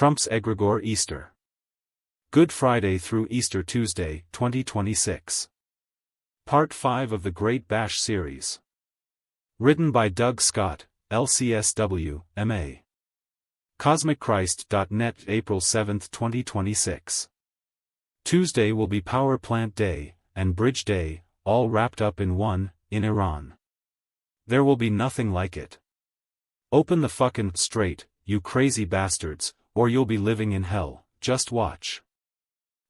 Trump's egregore Easter. Good Friday through Easter Tuesday, 2026. Part 5 of the Great Bash series. Written by Doug Scott, LCSW, M.A. CosmicChrist.net, April 7, 2026. Tuesday will be Power Plant Day, and Bridge Day, all wrapped up in one, in Iran. There will be nothing like it. Open the fucking straight, you crazy bastards, or you'll be living in hell, just watch.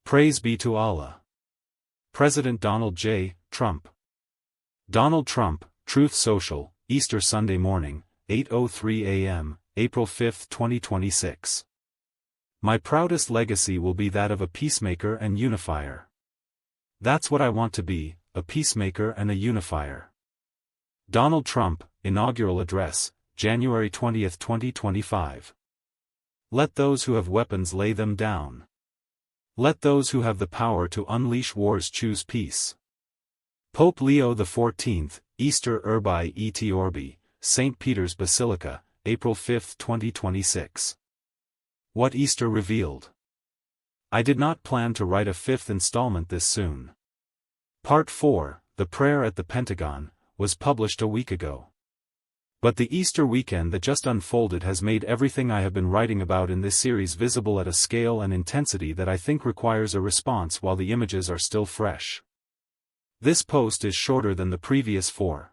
Praise be to Allah. President Donald J. Trump. Donald Trump, Truth Social, Easter Sunday morning, 8:03 a.m., April 5, 2026. My proudest legacy will be that of a peacemaker and unifier. That's what I want to be, a peacemaker and a unifier. Donald Trump, Inaugural Address, January 20, 2025. Let those who have weapons lay them down. Let those who have the power to unleash wars choose peace. Pope Leo XIV, Easter Urbi et Orbi, St. Peter's Basilica, April 5, 2026. What Easter revealed. I did not plan to write a fifth installment this soon. Part 4, The Prayer at the Pentagon, was published a week ago. But the Easter weekend that just unfolded has made everything I have been writing about in this series visible at a scale and intensity that I think requires a response while the images are still fresh. This post is shorter than the previous 4.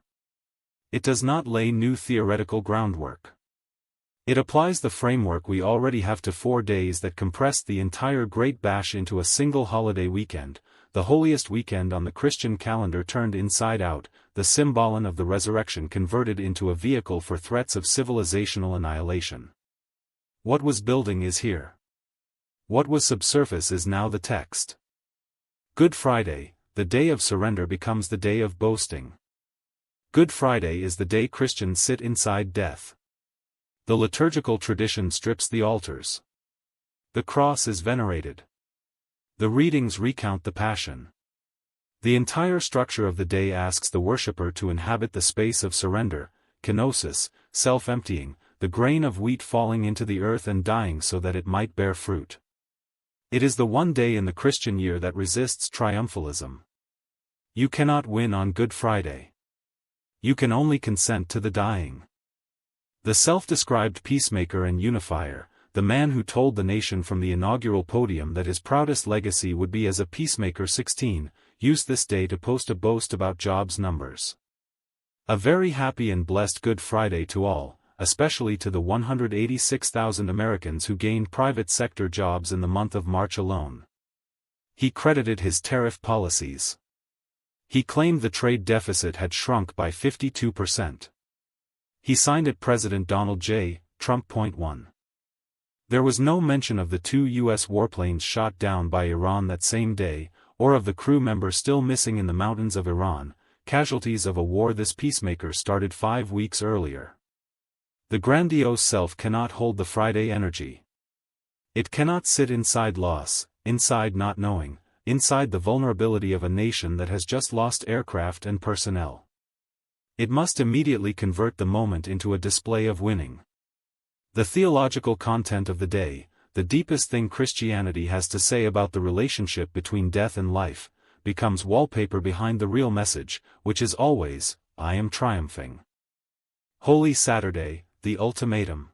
It does not lay new theoretical groundwork. It applies the framework we already have to 4 days that compressed the entire Great Bash into a single holiday weekend, the holiest weekend on the Christian calendar turned inside out, the symbolon of the resurrection converted into a vehicle for threats of civilizational annihilation. What was building is here. What was subsurface is now the text. Good Friday, the day of surrender, becomes the day of boasting. Good Friday is the day Christians sit inside death. The liturgical tradition strips the altars. The cross is venerated. The readings recount the Passion. The entire structure of the day asks the worshipper to inhabit the space of surrender, kenosis, self-emptying, the grain of wheat falling into the earth and dying so that it might bear fruit. It is the one day in the Christian year that resists triumphalism. You cannot win on Good Friday. You can only consent to the dying. The self-described peacemaker and unifier, the man who told the nation from the inaugural podium that his proudest legacy would be as a peacemaker 16, used this day to post a boast about jobs numbers. A very happy and blessed Good Friday to all, especially to the 186,000 Americans who gained private sector jobs in the month of March alone. He credited his tariff policies. He claimed the trade deficit had shrunk by 52%. He signed it President Donald J. Trump. 1. There was no mention of the 2 U.S. warplanes shot down by Iran that same day, or of the crew member still missing in the mountains of Iran, casualties of a war this peacemaker started 5 weeks earlier. The grandiose self cannot hold the Friday energy. It cannot sit inside loss, inside not knowing, inside the vulnerability of a nation that has just lost aircraft and personnel. It must immediately convert the moment into a display of winning. The theological content of the day, the deepest thing Christianity has to say about the relationship between death and life, becomes wallpaper behind the real message, which is always, I am triumphing. Holy Saturday, the ultimatum.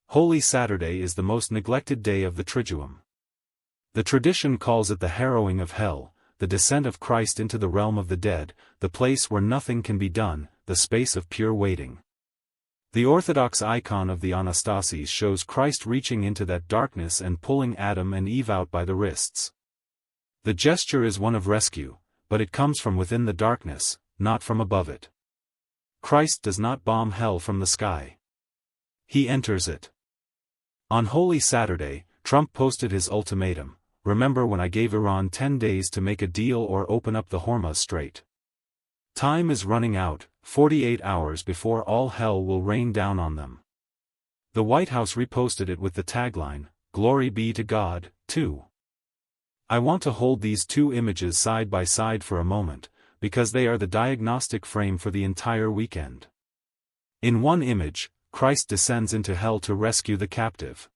Holy Saturday is the most neglected day of the Triduum. The tradition calls it the harrowing of hell, the descent of Christ into the realm of the dead, the place where nothing can be done, the space of pure waiting. The Orthodox icon of the Anastasis shows Christ reaching into that darkness and pulling Adam and Eve out by the wrists. The gesture is one of rescue, but it comes from within the darkness, not from above it. Christ does not bomb hell from the sky. He enters it. On Holy Saturday, Trump posted his ultimatum: remember when I gave Iran 10 days to make a deal or open up the Hormuz Strait? Time is running out, 48 hours before all hell will rain down on them. The White House reposted it with the tagline, Glory be to God, too. I want to hold these 2 images side by side for a moment, because they are the diagnostic frame for the entire weekend. In one image, Christ descends into hell to rescue the captive.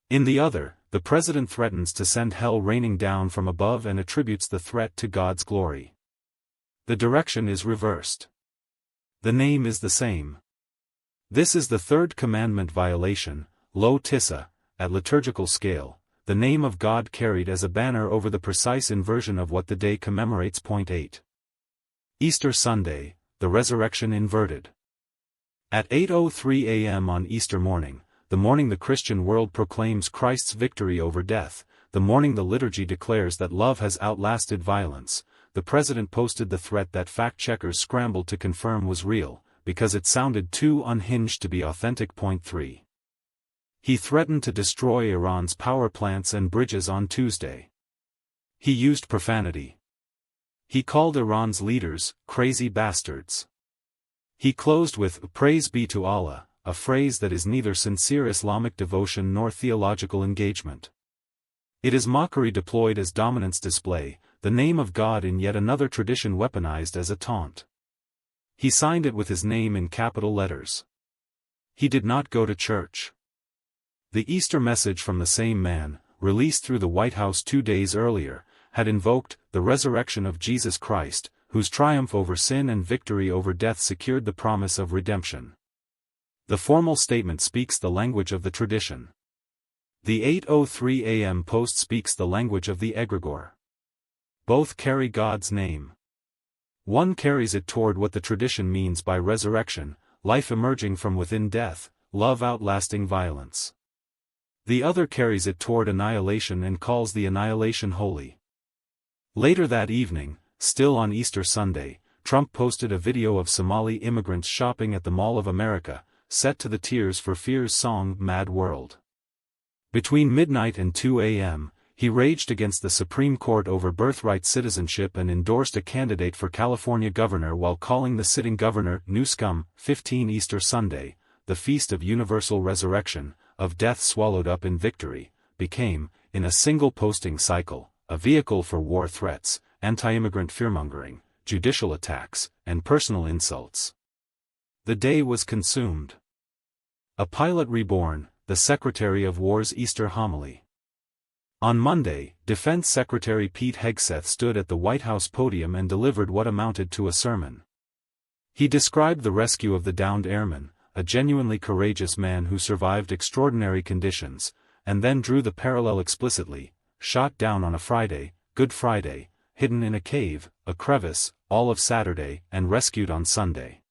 In the other, the president threatens to send hell raining down from above and attributes the threat to God's glory. The direction is reversed. The name is the same. This is the third commandment violation, lo tissa, at liturgical scale, the name of God carried as a banner over the precise inversion of what the day commemorates. 8. Easter Sunday, the resurrection inverted. At 8:03 a.m. on Easter morning, the morning the Christian world proclaims Christ's victory over death, the morning the liturgy declares that love has outlasted violence, the president posted the threat that fact-checkers scrambled to confirm was real, because it sounded too unhinged to be authentic. 3. He threatened to destroy Iran's power plants and bridges on Tuesday. He used profanity. He called Iran's leaders crazy bastards. He closed with "Praise be to Allah," a phrase that is neither sincere Islamic devotion nor theological engagement. It is mockery deployed as dominance display, the name of God in yet another tradition weaponized as a taunt. He signed it with his name in capital letters. He did not go to church. The Easter message from the same man, released through the White House 2 days earlier, had invoked the resurrection of Jesus Christ, whose triumph over sin and victory over death secured the promise of redemption. The formal statement speaks the language of the tradition. The 8:03 a.m. post speaks the language of the egregore. Both carry God's name. One carries it toward what the tradition means by resurrection, life emerging from within death, love outlasting violence. The other carries it toward annihilation and calls the annihilation holy. Later that evening, still on Easter Sunday, Trump posted a video of Somali immigrants shopping at the Mall of America, set to the Tears for Fears song "Mad World." Between midnight and 2 a.m., he raged against the Supreme Court over birthright citizenship and endorsed a candidate for California governor while calling the sitting governor "new scum." 15 Easter Sunday, the feast of universal resurrection, of death swallowed up in victory, became, in a single posting cycle, a vehicle for war threats, anti-immigrant fearmongering, judicial attacks, and personal insults. The day was consumed. A pilot reborn, the Secretary of War's Easter homily. On Monday, Defense Secretary Pete Hegseth stood at the White House podium and delivered what amounted to a sermon. He described the rescue of the downed airman, a genuinely courageous man who survived extraordinary conditions, and then drew the parallel explicitly: shot down on a Friday, Good Friday, hidden in a cave, a crevice, all of Saturday, and rescued on Sunday.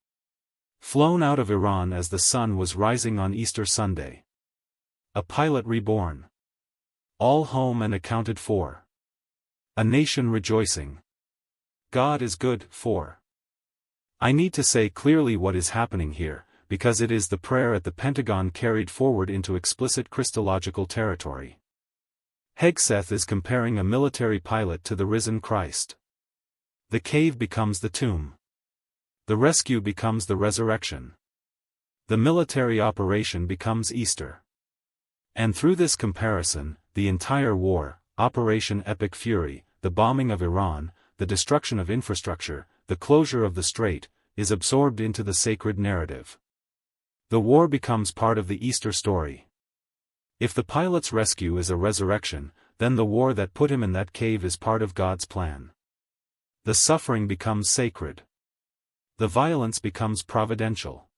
Flown out of Iran as the sun was rising on Easter Sunday. A pilot reborn. All home and accounted for. A nation rejoicing. God is good. 4. I need to say clearly what is happening here, because it is the prayer at the Pentagon carried forward into explicit Christological territory. Hegseth is comparing a military pilot to the risen Christ. The cave becomes the tomb. The rescue becomes the resurrection. The military operation becomes Easter. And through this comparison, the entire war, Operation Epic Fury, the bombing of Iran, the destruction of infrastructure, the closure of the strait, is absorbed into the sacred narrative. The war becomes part of the Easter story. If the pilot's rescue is a resurrection, then the war that put him in that cave is part of God's plan. The suffering becomes sacred. The violence becomes providential.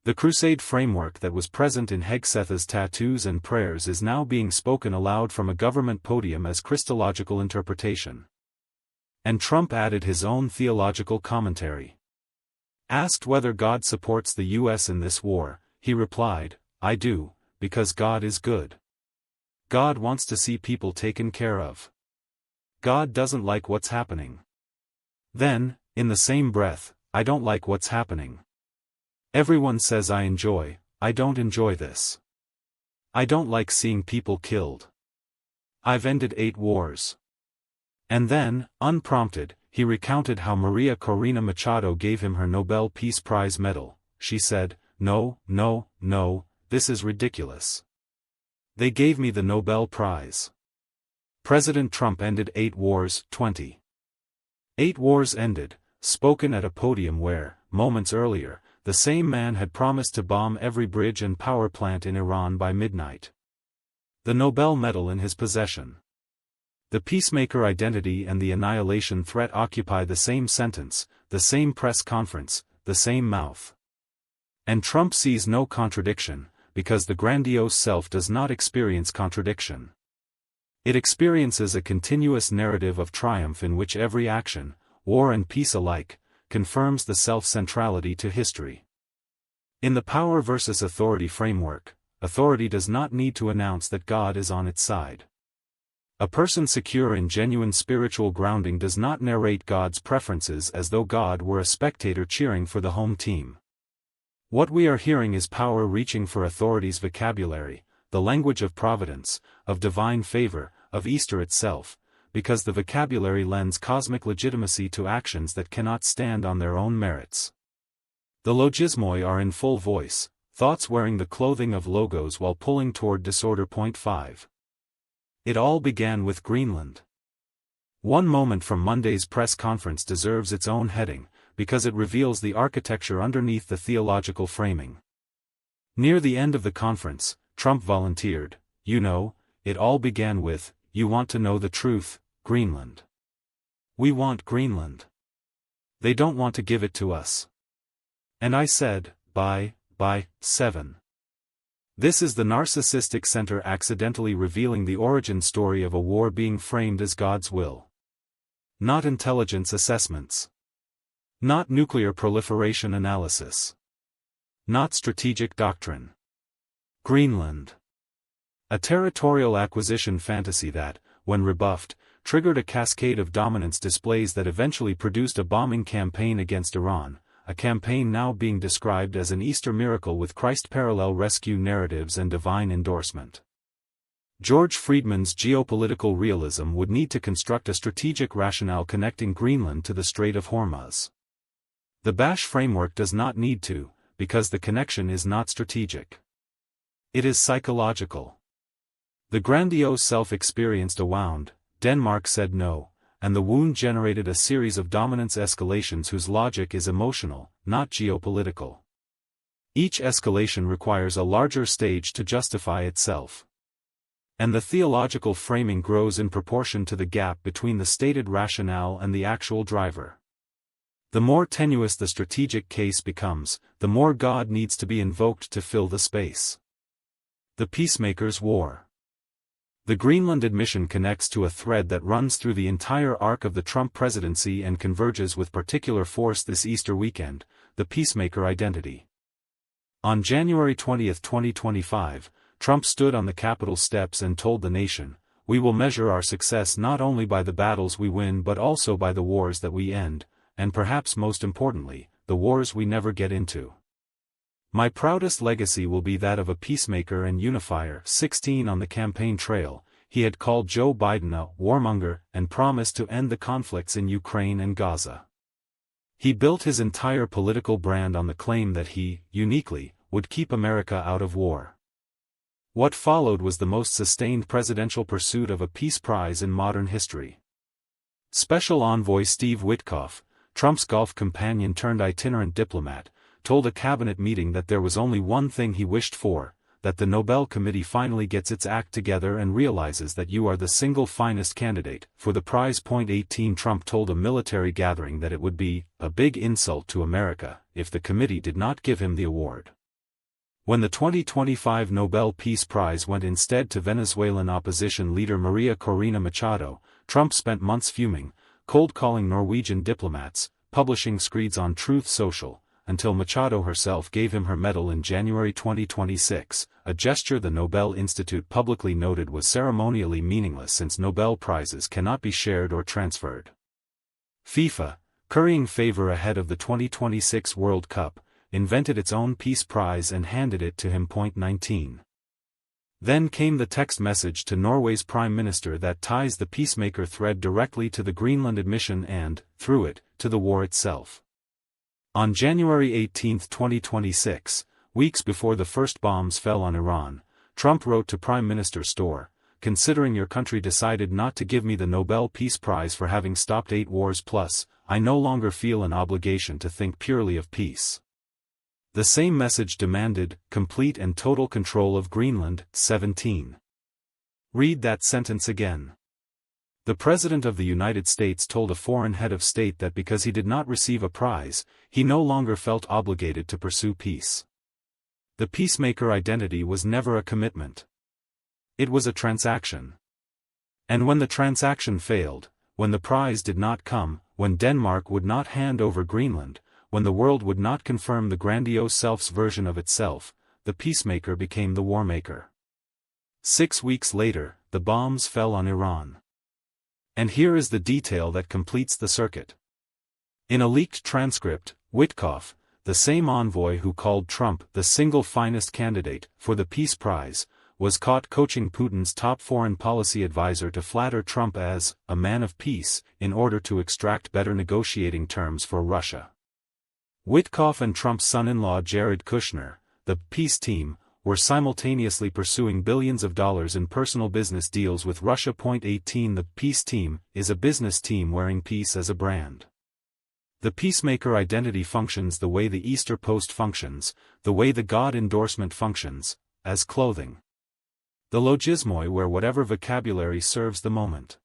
The crusade framework that was present in Hegseth's tattoos and prayers is now being spoken aloud from a government podium as Christological interpretation. And Trump added his own theological commentary. Asked whether God supports the U.S. in this war, he replied, "I do, because God is good. God wants to see people taken care of. God doesn't like what's happening." Then, in the same breath, "I don't like what's happening. Everyone says I don't enjoy this. I don't like seeing people killed. I've ended 8 wars." And then, unprompted, he recounted how Maria Corina Machado gave him her Nobel Peace Prize medal. She said, No, this is ridiculous. They gave me the Nobel Prize." President Trump ended 8 wars. 20. 8 wars ended, spoken at a podium where, moments earlier, the same man had promised to bomb every bridge and power plant in Iran by midnight. The Nobel medal in his possession. The peacemaker identity and the annihilation threat occupy the same sentence, the same press conference, the same mouth. And Trump sees no contradiction, because the grandiose self does not experience contradiction. It experiences a continuous narrative of triumph in which every action, war and peace alike, confirms the self-centrality to history. In the power versus authority framework, authority does not need to announce that God is on its side. A person secure in genuine spiritual grounding does not narrate God's preferences as though God were a spectator cheering for the home team. What we are hearing is power reaching for authority's vocabulary, the language of providence, of divine favor, of Easter itself, because the vocabulary lends cosmic legitimacy to actions that cannot stand on their own merits. The logismoi are in full voice, thoughts wearing the clothing of logos while pulling toward disorder. 5. It all began with Greenland. One moment from Monday's press conference deserves its own heading, because it reveals the architecture underneath the theological framing. Near the end of the conference, Trump volunteered, it all began with, you want to know the truth, Greenland. We want Greenland. They don't want to give it to us. And I said, bye, 7. This is the narcissistic center accidentally revealing the origin story of a war being framed as God's will. Not intelligence assessments. Not nuclear proliferation analysis. Not strategic doctrine. Greenland. A territorial acquisition fantasy that, when rebuffed, triggered a cascade of dominance displays that eventually produced a bombing campaign against Iran, a campaign now being described as an Easter miracle with Christ-parallel rescue narratives and divine endorsement. George Friedman's geopolitical realism would need to construct a strategic rationale connecting Greenland to the Strait of Hormuz. The Bash framework does not need to, because the connection is not strategic. It is psychological. The grandiose self experienced a wound, Denmark said no, and the wound generated a series of dominance escalations whose logic is emotional, not geopolitical. Each escalation requires a larger stage to justify itself. And the theological framing grows in proportion to the gap between the stated rationale and the actual driver. The more tenuous the strategic case becomes, the more God needs to be invoked to fill the space. The Peacemaker's War. The Greenland admission connects to a thread that runs through the entire arc of the Trump presidency and converges with particular force this Easter weekend, the peacemaker identity. On January 20, 2025, Trump stood on the Capitol steps and told the nation, "We will measure our success not only by the battles we win but also by the wars that we end, and perhaps most importantly, the wars we never get into. My proudest legacy will be that of a peacemaker and unifier." 16 On the campaign trail, he had called Joe Biden a warmonger and promised to end the conflicts in Ukraine and Gaza. He built his entire political brand on the claim that he, uniquely, would keep America out of war. What followed was the most sustained presidential pursuit of a peace prize in modern history. Special Envoy Steve Witkoff, Trump's golf companion turned itinerant diplomat, told a cabinet meeting that there was only one thing he wished for, that the Nobel Committee finally gets its act together and realizes that you are the single finest candidate for the prize. 18 Trump told a military gathering that it would be a big insult to America if the committee did not give him the award. When the 2025 Nobel Peace Prize went instead to Venezuelan opposition leader Maria Corina Machado, Trump spent months fuming, cold-calling Norwegian diplomats, publishing screeds on Truth Social, until Machado herself gave him her medal in January 2026, a gesture the Nobel Institute publicly noted was ceremonially meaningless since Nobel Prizes cannot be shared or transferred. FIFA, currying favor ahead of the 2026 World Cup, invented its own peace prize and handed it to him. 19. Then came the text message to Norway's Prime Minister that ties the peacemaker thread directly to the Greenland admission and, through it, to the war itself. On January 18, 2026, weeks before the first bombs fell on Iran, Trump wrote to Prime Minister Storr, "Considering your country decided not to give me the Nobel Peace Prize for having stopped 8 wars plus, I no longer feel an obligation to think purely of peace." The same message demanded complete and total control of Greenland. 17. Read that sentence again. The President of the United States told a foreign head of state that because he did not receive a prize, he no longer felt obligated to pursue peace. The peacemaker identity was never a commitment. It was a transaction. And when the transaction failed, when the prize did not come, when Denmark would not hand over Greenland, when the world would not confirm the grandiose self's version of itself, the peacemaker became the warmaker. 6 weeks later, the bombs fell on Iran. And here is the detail that completes the circuit. In a leaked transcript, Witkoff, the same envoy who called Trump the single finest candidate for the Peace Prize, was caught coaching Putin's top foreign policy advisor to flatter Trump as a man of peace in order to extract better negotiating terms for Russia. Witkoff and Trump's son-in-law Jared Kushner, the peace team, were simultaneously pursuing billions of dollars in personal business deals with Russia. 18 The peace team is a business team wearing peace as a brand. The peacemaker identity functions the way the Easter post functions, the way the God endorsement functions, as clothing. The logismoi wear whatever vocabulary serves the moment.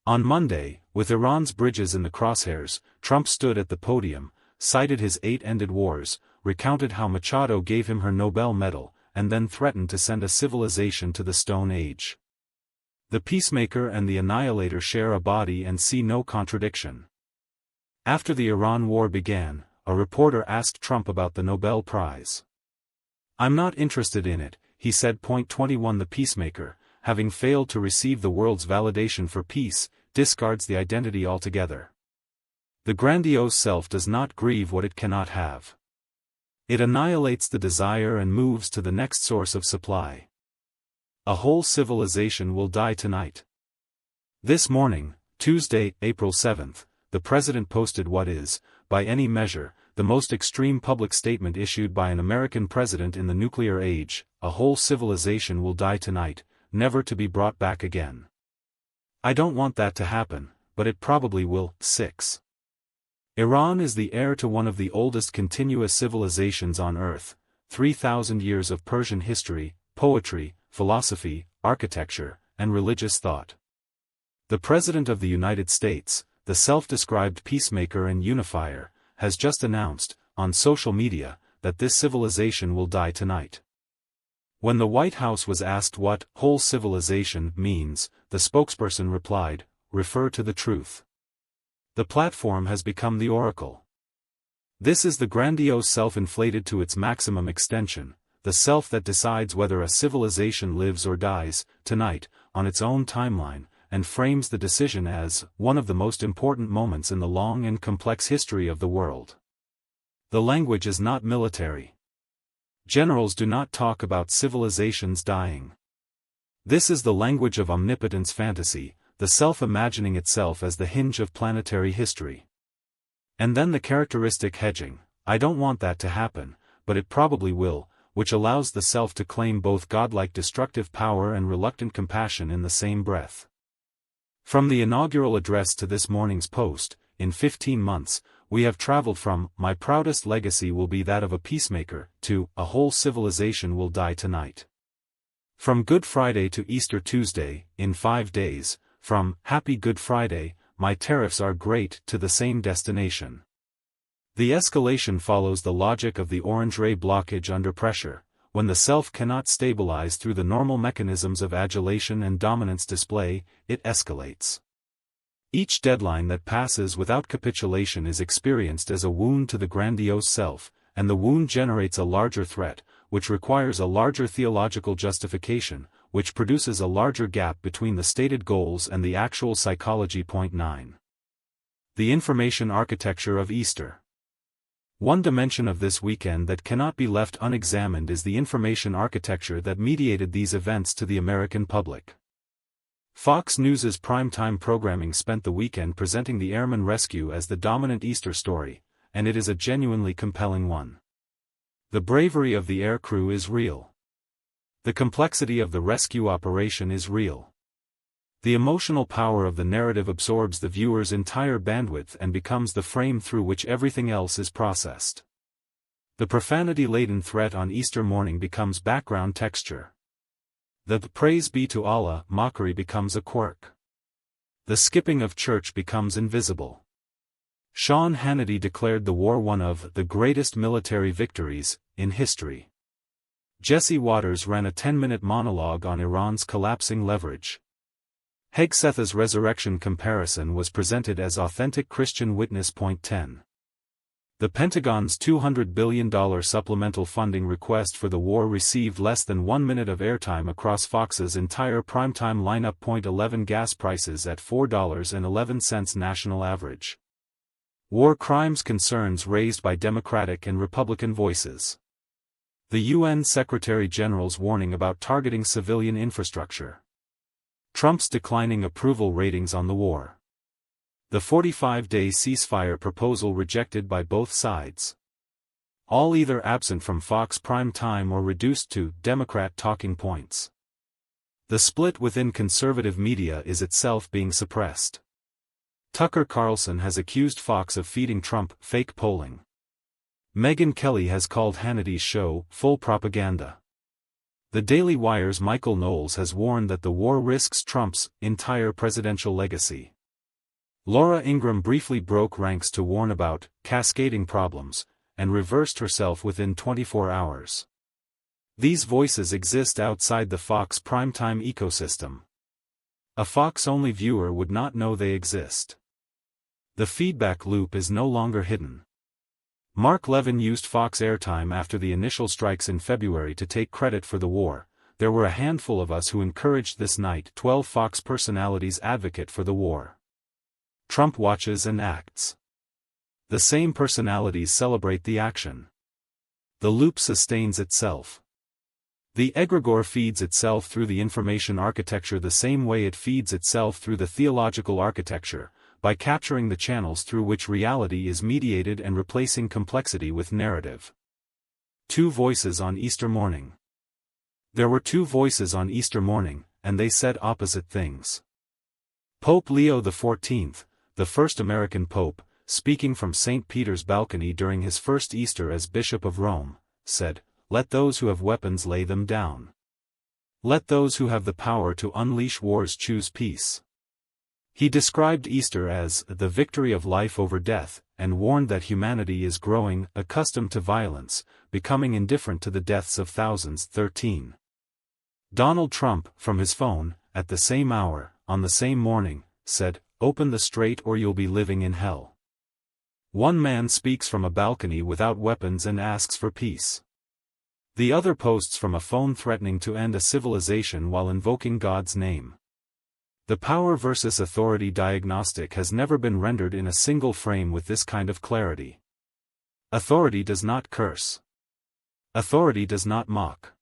On Monday, with Iran's bridges in the crosshairs, Trump stood at the podium, cited his 8 ended wars, recounted how Machado gave him her Nobel medal, and then threatened to send a civilization to the Stone Age. The peacemaker and the annihilator share a body and see no contradiction. After the Iran war began, a reporter asked Trump about the Nobel Prize. "I'm not interested in it," he said. 21 The peacemaker, having failed to receive the world's validation for peace, discards the identity altogether. The grandiose self does not grieve what it cannot have. It annihilates the desire and moves to the next source of supply. A whole civilization will die tonight. This morning, Tuesday, April 7th, the President posted what is, by any measure, the most extreme public statement issued by an American president in the nuclear age: a whole civilization will die tonight, never to be brought back again. I don't want that to happen, but it probably will. 6. Iran is the heir to one of the oldest continuous civilizations on Earth, 3,000 years of Persian history, poetry, philosophy, architecture, and religious thought. The President of the United States, the self-described peacemaker and unifier, has just announced, on social media, that this civilization will die tonight. When the White House was asked what whole civilization means, the spokesperson replied, "Refer to the truth." The platform has become the oracle. This is the grandiose self inflated to its maximum extension, the self that decides whether a civilization lives or dies, tonight, on its own timeline, and frames the decision as one of the most important moments in the long and complex history of the world. The language is not military. Generals do not talk about civilizations dying. This is the language of omnipotence fantasy, the self imagining itself as the hinge of planetary history. And then the characteristic hedging: I don't want that to happen, but it probably will, which allows the self to claim both godlike destructive power and reluctant compassion in the same breath. From the inaugural address to this morning's post, in 15 months, we have traveled from "my proudest legacy will be that of a peacemaker" to "a whole civilization will die tonight." From Good Friday to Easter Tuesday, in 5 days, from "Happy Good Friday, my tariffs are great" to the same destination. The escalation follows the logic of the orange ray blockage under pressure. When the self cannot stabilize through the normal mechanisms of adulation and dominance display, it escalates. Each deadline that passes without capitulation is experienced as a wound to the grandiose self, and the wound generates a larger threat, which requires a larger theological justification, which produces a larger gap between the stated goals and the actual psychology. 9. The information architecture of Easter. One dimension of this weekend that cannot be left unexamined is the information architecture that mediated these events to the American public. Fox News's primetime programming spent the weekend presenting the airman rescue as the dominant Easter story, and it is a genuinely compelling one. The bravery of the air crew is real. The complexity of the rescue operation is real. The emotional power of the narrative absorbs the viewer's entire bandwidth and becomes the frame through which everything else is processed. The profanity-laden threat on Easter morning becomes background texture. The praise be to Allah mockery becomes a quirk. The skipping of church becomes invisible. Sean Hannity declared the war one of the greatest military victories in history. Jesse Waters ran a 10-minute monologue on Iran's collapsing leverage. Hegseth's resurrection comparison was presented as authentic Christian witness. Point 10. The Pentagon's $200 billion supplemental funding request for the war received less than 1 minute of airtime across Fox's entire primetime lineup. Point 11. Gas prices at $4.11 national average. War crimes concerns raised by Democratic and Republican voices. The UN Secretary-General's warning about targeting civilian infrastructure. Trump's declining approval ratings on the war. The 45-day ceasefire proposal rejected by both sides. All either absent from Fox prime time or reduced to Democrat talking points. The split within conservative media is itself being suppressed. Tucker Carlson has accused Fox of feeding Trump fake polling. Megyn Kelly has called Hannity's show full propaganda. The Daily Wire's Michael Knowles has warned that the war risks Trump's entire presidential legacy. Laura Ingraham briefly broke ranks to warn about cascading problems, and reversed herself within 24 hours. These voices exist outside the Fox primetime ecosystem. A Fox-only viewer would not know they exist. The feedback loop is no longer hidden. Mark Levin used Fox airtime after the initial strikes in February to take credit for the war. There were a handful of us who encouraged this night. 12 Fox personalities advocate for the war. Trump watches and acts. The same personalities celebrate the action. The loop sustains itself. The egregore feeds itself through the information architecture the same way it feeds itself through the theological architecture, by capturing the channels through which reality is mediated and replacing complexity with narrative. Two voices on Easter morning. There were two voices on Easter morning, and they said opposite things. Pope Leo XIV, the first American pope, speaking from St. Peter's balcony during his first Easter as Bishop of Rome, said, "Let those who have weapons lay them down. Let those who have the power to unleash wars choose peace." He described Easter as the victory of life over death, and warned that humanity is growing accustomed to violence, becoming indifferent to the deaths of thousands. 13. Donald Trump, from his phone, at the same hour, on the same morning, said, "Open the strait or you'll be living in hell." One man speaks from a balcony without weapons and asks for peace. The other posts from a phone threatening to end a civilization while invoking God's name. The power versus authority diagnostic has never been rendered in a single frame with this kind of clarity. Authority does not curse. Authority does not mock.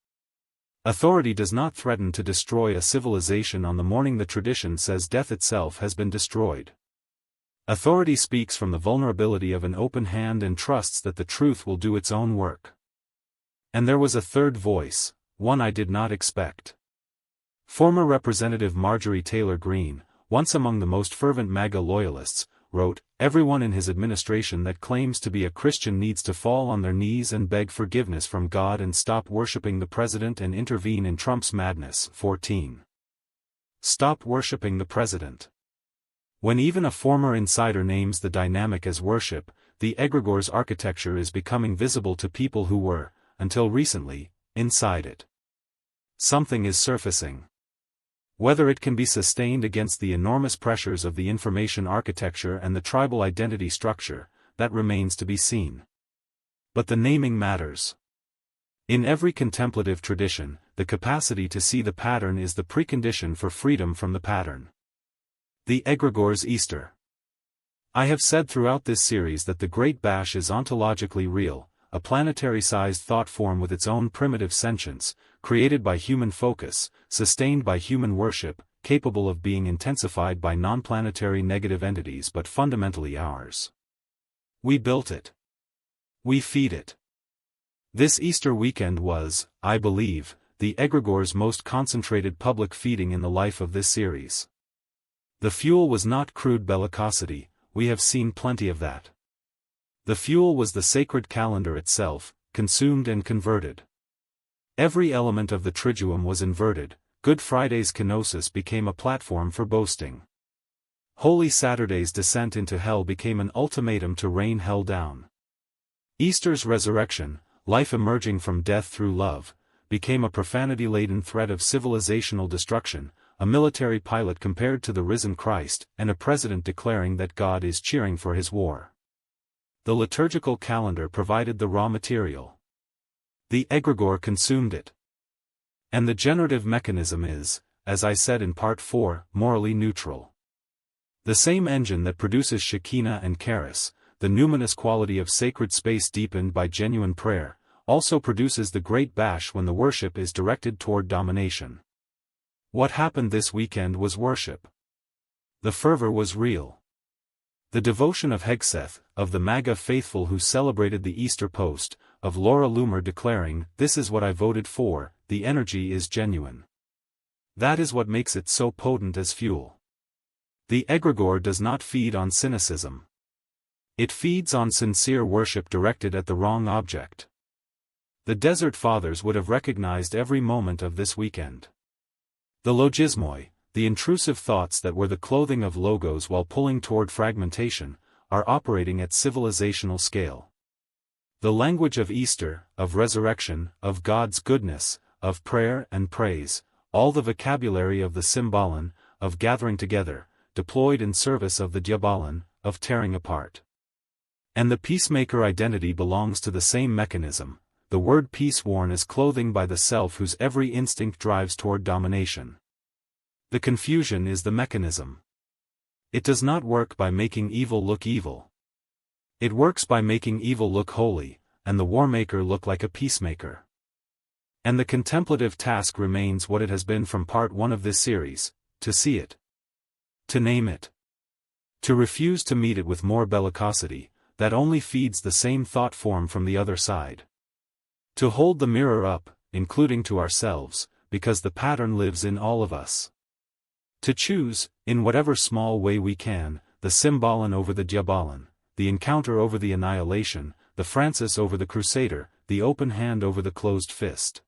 Authority does not threaten to destroy a civilization on the morning the tradition says death itself has been destroyed. Authority speaks from the vulnerability of an open hand and trusts that the truth will do its own work. And there was a third voice, one I did not expect. Former Representative Marjorie Taylor Greene, once among the most fervent MAGA loyalists, wrote, "Everyone in his administration that claims to be a Christian needs to fall on their knees and beg forgiveness from God and stop worshiping the president and intervene in Trump's madness." 14. Stop worshiping the president. When even a former insider names the dynamic as worship, the egregore's architecture is becoming visible to people who were, until recently, inside it. Something is surfacing. Whether it can be sustained against the enormous pressures of the information architecture and the tribal identity structure, that remains to be seen. But the naming matters. In every contemplative tradition, the capacity to see the pattern is the precondition for freedom from the pattern. The egregore's Easter. I have said throughout this series that the Great Bash is ontologically real, a planetary-sized thought form with its own primitive sentience, created by human focus, sustained by human worship, capable of being intensified by non-planetary negative entities but fundamentally ours. We built it. We feed it. This Easter weekend was, I believe, the egregore's most concentrated public feeding in the life of this series. The fuel was not crude bellicosity, we have seen plenty of that. The fuel was the sacred calendar itself, consumed and converted. Every element of the triduum was inverted, Good Friday's kenosis became a platform for boasting. Holy Saturday's descent into hell became an ultimatum to rain hell down. Easter's resurrection, life emerging from death through love, became a profanity-laden threat of civilizational destruction, a military pilot compared to the risen Christ, and a president declaring that God is cheering for his war. The liturgical calendar provided the raw material. The egregore consumed it. And the generative mechanism is, as I said in Part 4, morally neutral. The same engine that produces Shekinah and Charis, the numinous quality of sacred space deepened by genuine prayer, also produces the great bash when the worship is directed toward domination. What happened this weekend was worship. The fervor was real. The devotion of Hegseth, of the MAGA faithful who celebrated the Easter post, of Laura Loomer declaring, "This is what I voted for," the energy is genuine. That is what makes it so potent as fuel. The egregore does not feed on cynicism. It feeds on sincere worship directed at the wrong object. The Desert Fathers would have recognized every moment of this weekend. The logismoi, the intrusive thoughts that were the clothing of logos while pulling toward fragmentation, are operating at civilizational scale. The language of Easter, of resurrection, of God's goodness, of prayer and praise, all the vocabulary of the symbolon, of gathering together, deployed in service of the diabolon, of tearing apart. And the peacemaker identity belongs to the same mechanism, the word peace worn as clothing by the self whose every instinct drives toward domination. The confusion is the mechanism. It does not work by making evil look evil. It works by making evil look holy, and the warmaker look like a peacemaker. And the contemplative task remains what it has been from Part 1 of this series, to see it. To name it. To refuse to meet it with more bellicosity, that only feeds the same thought form from the other side. To hold the mirror up, including to ourselves, because the pattern lives in all of us. To choose, in whatever small way we can, the symbolon over the diabolon, the encounter over the annihilation, the Francis over the Crusader, the open hand over the closed fist.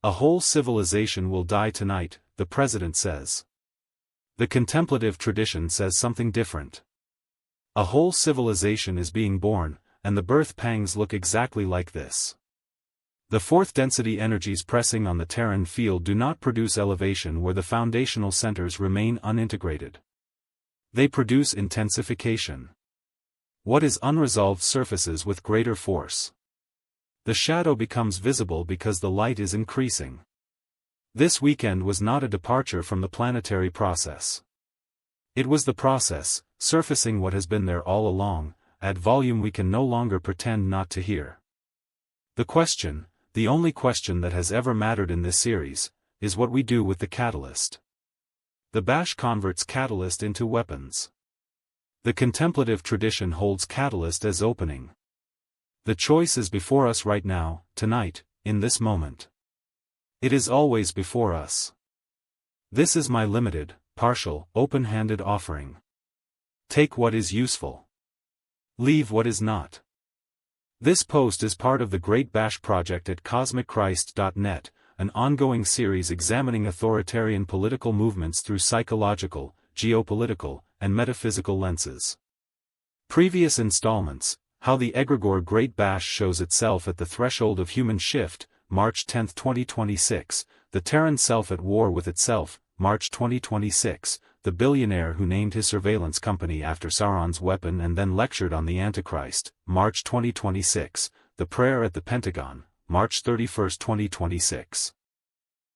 A whole civilization will die tonight, the president says. The contemplative tradition says something different. A whole civilization is being born, and the birth pangs look exactly like this. The fourth density energies pressing on the Terran field do not produce elevation where the foundational centers remain unintegrated. They produce intensification. What is unresolved surfaces with greater force. The shadow becomes visible because the light is increasing. This weekend was not a departure from the planetary process. It was the process, surfacing what has been there all along, at volume we can no longer pretend not to hear. The question, the only question that has ever mattered in this series, is what we do with the catalyst. The bash converts catalyst into weapons. The contemplative tradition holds catalyst as opening. The choice is before us right now, tonight, in this moment. It is always before us. This is my limited, partial, open-handed offering. Take what is useful. Leave what is not. This post is part of the Great Bash Project at cosmicchrist.net, an ongoing series examining authoritarian political movements through psychological, geopolitical, and metaphysical lenses. Previous installments, How the Egregore Great Bash Shows Itself at the Threshold of Human Shift, March 10, 2026, The Terran Self at War with Itself, March 2026, The Billionaire Who Named His Surveillance Company After Sauron's Weapon and Then Lectured on the Antichrist, March 2026, The Prayer at the Pentagon, March 31, 2026.